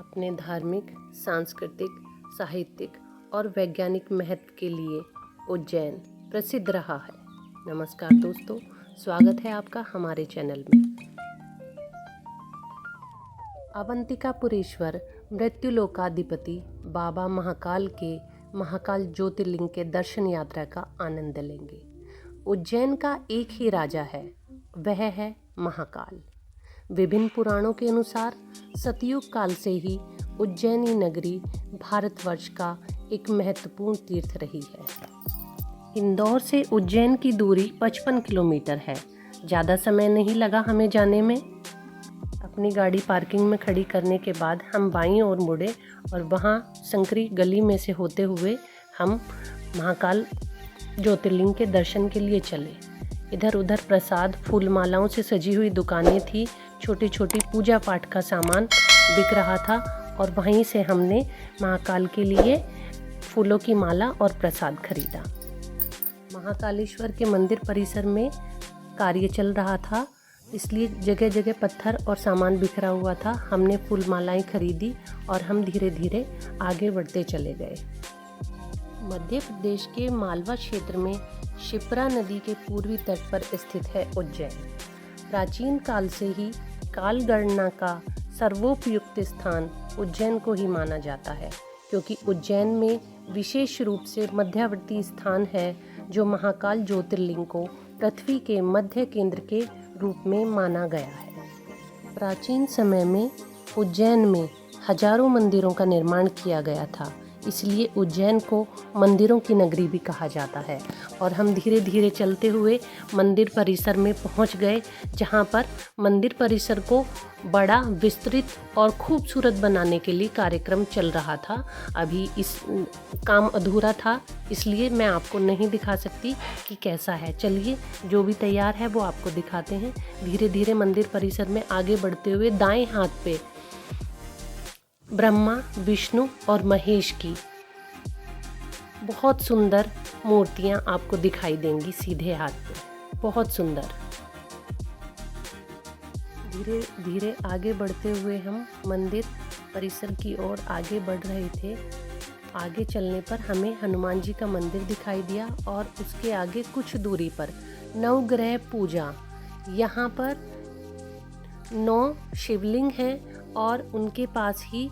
अपने धार्मिक, सांस्कृतिक, साहित्यिक और वैज्ञानिक महत्व के लिए उज्जैन प्रसिद्ध रहा है। नमस्कार दोस्तों, स्वागत है आपका हमारे चैनल में। अवंतिकापुरेश्वर मृत्युलोकाधिपति बाबा महाकाल के महाकाल ज्योतिर्लिंग के दर्शन यात्रा का आनंद लेंगे। उज्जैन का एक ही राजा है, वह है महाकाल। विभिन्न पुराणों के अनुसार सतयुग काल से ही उज्जैनी नगरी भारतवर्ष का एक महत्वपूर्ण तीर्थ रही है। इंदौर से उज्जैन की दूरी 55 किलोमीटर है। ज़्यादा समय नहीं लगा हमें जाने में। अपनी गाड़ी पार्किंग में खड़ी करने के बाद हम बाईं ओर मुड़े और वहाँ संकरी गली में से होते हुए हम महाकाल ज्योतिर्लिंग के दर्शन के लिए चले। इधर उधर प्रसाद, फूल मालाओं से सजी हुई दुकानें थी, छोटी छोटी पूजा पाठ का सामान बिक रहा था और वहीं से हमने महाकाल के लिए फूलों की माला और प्रसाद खरीदा। महाकालेश्वर के मंदिर परिसर में कार्य चल रहा था, इसलिए जगह जगह पत्थर और सामान बिखरा हुआ था। हमने फूल मालाएं खरीदी और हम धीरे धीरे आगे बढ़ते चले गए। मध्य प्रदेश के मालवा क्षेत्र में शिप्रा नदी के पूर्वी तट पर स्थित है उज्जैन। प्राचीन काल से ही काल गणना का सर्वोपयुक्त स्थान उज्जैन को ही माना जाता है, क्योंकि उज्जैन में विशेष रूप से मध्यवर्ती स्थान है जो महाकाल ज्योतिर्लिंग को पृथ्वी के मध्य केंद्र के रूप में माना गया है। प्राचीन समय में उज्जैन में हजारों मंदिरों का निर्माण किया गया था, इसलिए उज्जैन को मंदिरों की नगरी भी कहा जाता है। और हम धीरे धीरे चलते हुए मंदिर परिसर में पहुंच गए, जहां पर मंदिर परिसर को बड़ा, विस्तृत और खूबसूरत बनाने के लिए कार्यक्रम चल रहा था। अभी इस काम अधूरा था, इसलिए मैं आपको नहीं दिखा सकती कि कैसा है। चलिए, जो भी तैयार है वो आपको दिखाते हैं। धीरे धीरे मंदिर परिसर में आगे बढ़ते हुए दाएं हाथ पे ब्रह्मा, विष्णु और महेश की बहुत सुंदर मूर्तियां आपको दिखाई देंगी सीधे हाथ पे, बहुत सुंदर। धीरे धीरे आगे बढ़ते हुए हम मंदिर परिसर की ओर आगे बढ़ रहे थे। आगे चलने पर हमें हनुमान जी का मंदिर दिखाई दिया और उसके आगे कुछ दूरी पर नवग्रह पूजा, यहाँ पर 9 शिवलिंग हैं और उनके पास ही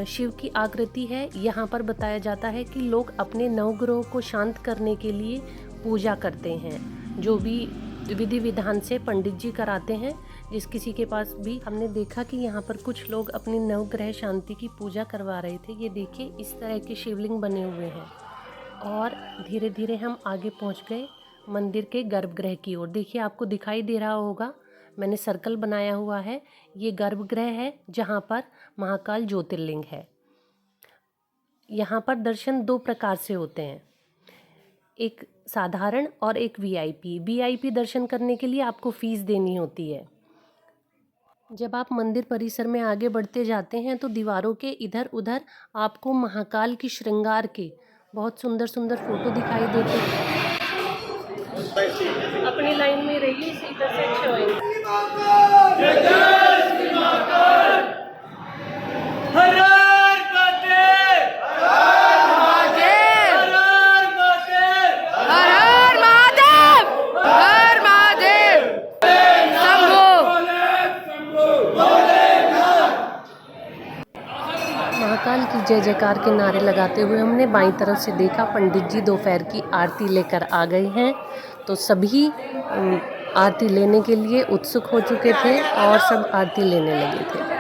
शिव की आकृति है। यहाँ पर बताया जाता है कि लोग अपने नवग्रहों को शांत करने के लिए पूजा करते हैं, जो भी विधि विधान से पंडित जी कराते हैं। जिस किसी के पास भी हमने देखा कि यहाँ पर कुछ लोग अपनी नवग्रह शांति की पूजा करवा रहे थे। ये देखिए, इस तरह के शिवलिंग बने हुए हैं। और धीरे धीरे हम आगे पहुँच गए मंदिर के गर्भगृह की ओर। देखिए, आपको दिखाई दे रहा होगा, मैंने सर्कल बनाया हुआ है। ये गर्भगृह है जहाँ पर महाकाल ज्योतिर्लिंग है। यहाँ पर दर्शन 2 प्रकार से होते हैं, एक साधारण और एक वीआईपी। वीआईपी दर्शन करने के लिए आपको फीस देनी होती है। जब आप मंदिर परिसर में आगे बढ़ते जाते हैं तो दीवारों के इधर उधर आपको महाकाल की श्रृंगार के बहुत सुंदर सुंदर फोटो दिखाई देते हैं। अपनी लाइन में रहिए, इधर से अच्छे होंगे। महाकाल की जय जयकार के नारे लगाते हुए हमने बाईं तरफ से देखा, पंडित जी दोपहर की आरती लेकर आ गए हैं। तो सभी आरती लेने के लिए उत्सुक हो चुके थे और सब आरती लेने लगे थे।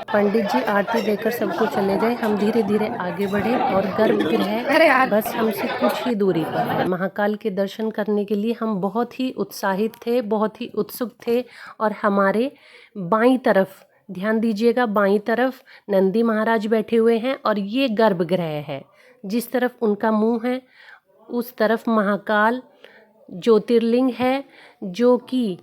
पंडित जी आरती देकर सबको चले गए। हम धीरे धीरे आगे बढ़े और गर्भगृह बस हमसे कुछ ही दूरी पर है। महाकाल के दर्शन करने के लिए हम बहुत ही उत्साहित थे, बहुत ही उत्सुक थे। और हमारे बाईं तरफ ध्यान दीजिएगा, बाईं तरफ नंदी महाराज बैठे हुए हैं और ये गर्भगृह है। जिस तरफ उनका मुंह है उस तरफ महाकाल ज्योतिर्लिंग है, जो कि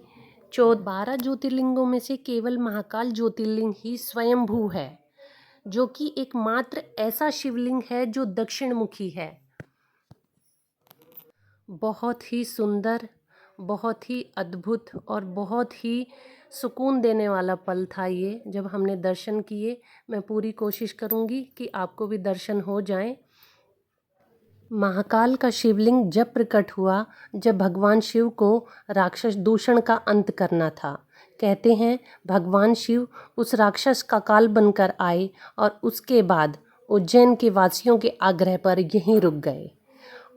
12 ज्योतिर्लिंगों में से केवल महाकाल ज्योतिर्लिंग ही स्वयंभू है, जो कि एकमात्र ऐसा शिवलिंग है जो दक्षिण मुखी है। बहुत ही सुंदर बहुत ही अद्भुत और बहुत ही सुकून देने वाला पल था ये जब हमने दर्शन किए। मैं पूरी कोशिश करूँगी कि आपको भी दर्शन हो जाएं। महाकाल का शिवलिंग जब प्रकट हुआ जब भगवान शिव को राक्षस दूषण का अंत करना था। कहते हैं भगवान शिव उस राक्षस का काल बनकर आए और उसके बाद उज्जैन के वासियों के आग्रह पर यहीं रुक गए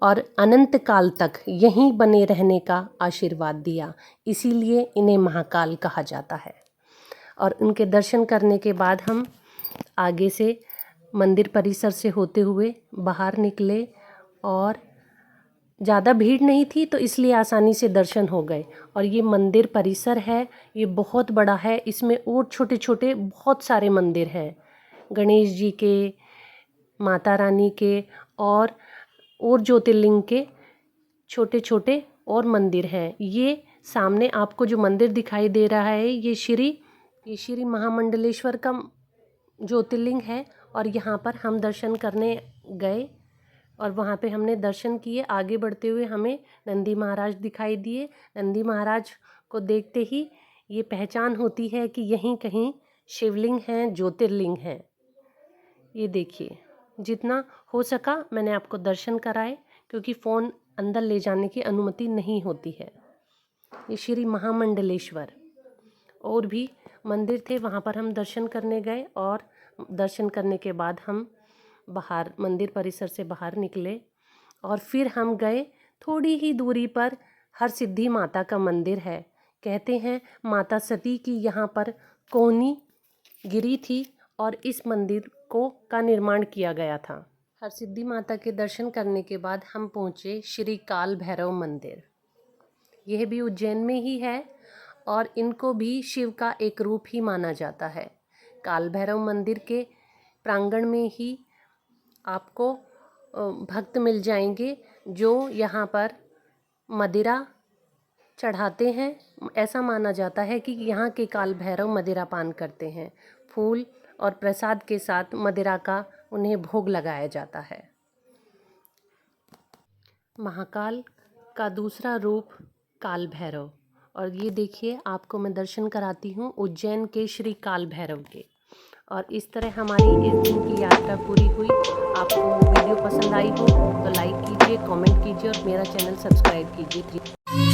और अनंत काल तक यहीं बने रहने का आशीर्वाद दिया। इसीलिए इन्हें महाकाल कहा जाता है। और उनके दर्शन करने के बाद हम आगे से मंदिर परिसर से होते हुए बाहर निकले और ज़्यादा भीड़ नहीं थी तो इसलिए आसानी से दर्शन हो गए। और ये मंदिर परिसर है, ये बहुत बड़ा है। इसमें और छोटे छोटे बहुत सारे मंदिर हैं, गणेश जी के, माता रानी के और ज्योतिर्लिंग के छोटे छोटे और मंदिर हैं। ये सामने आपको जो मंदिर दिखाई दे रहा है ये श्री महामंडलेश्वर का ज्योतिर्लिंग है। और यहाँ पर हम दर्शन करने गए और वहाँ पे हमने दर्शन किए। आगे बढ़ते हुए हमें नंदी महाराज दिखाई दिए। नंदी महाराज को देखते ही ये पहचान होती है कि यहीं कहीं शिवलिंग हैं, ज्योतिर्लिंग हैं। ये देखिए, जितना हो सका मैंने आपको दर्शन कराए क्योंकि फ़ोन अंदर ले जाने की अनुमति नहीं होती है। ये श्री महामंडलेश्वर और भी मंदिर थे, वहाँ पर हम दर्शन करने गए और दर्शन करने के बाद हम बाहर मंदिर परिसर से बाहर निकले और फिर हम गए थोड़ी ही दूरी पर हरसिद्धि माता का मंदिर है। कहते हैं माता सती की यहाँ पर कोहनी गिरी थी और इस मंदिर का निर्माण किया गया था। हरसिद्धि माता के दर्शन करने के बाद हम पहुँचे श्री काल भैरव मंदिर। यह भी उज्जैन में ही है और इनको भी शिव का एक रूप ही माना जाता है। काल भैरव मंदिर के प्रांगण में ही आपको भक्त मिल जाएंगे जो यहाँ पर मदिरा चढ़ाते हैं। ऐसा माना जाता है कि यहाँ के काल भैरव मदिरा पान करते हैं। फूल और प्रसाद के साथ मदिरा का उन्हें भोग लगाया जाता है। महाकाल का दूसरा रूप काल भैरव। और ये देखिए, आपको मैं दर्शन कराती हूँ उज्जैन के श्री काल भैरव के। और इस तरह हमारी इस दिन की यात्रा पूरी हुई। आपको वीडियो पसंद आई हो तो लाइक कीजिए, कमेंट कीजिए और मेरा चैनल सब्सक्राइब कीजिए।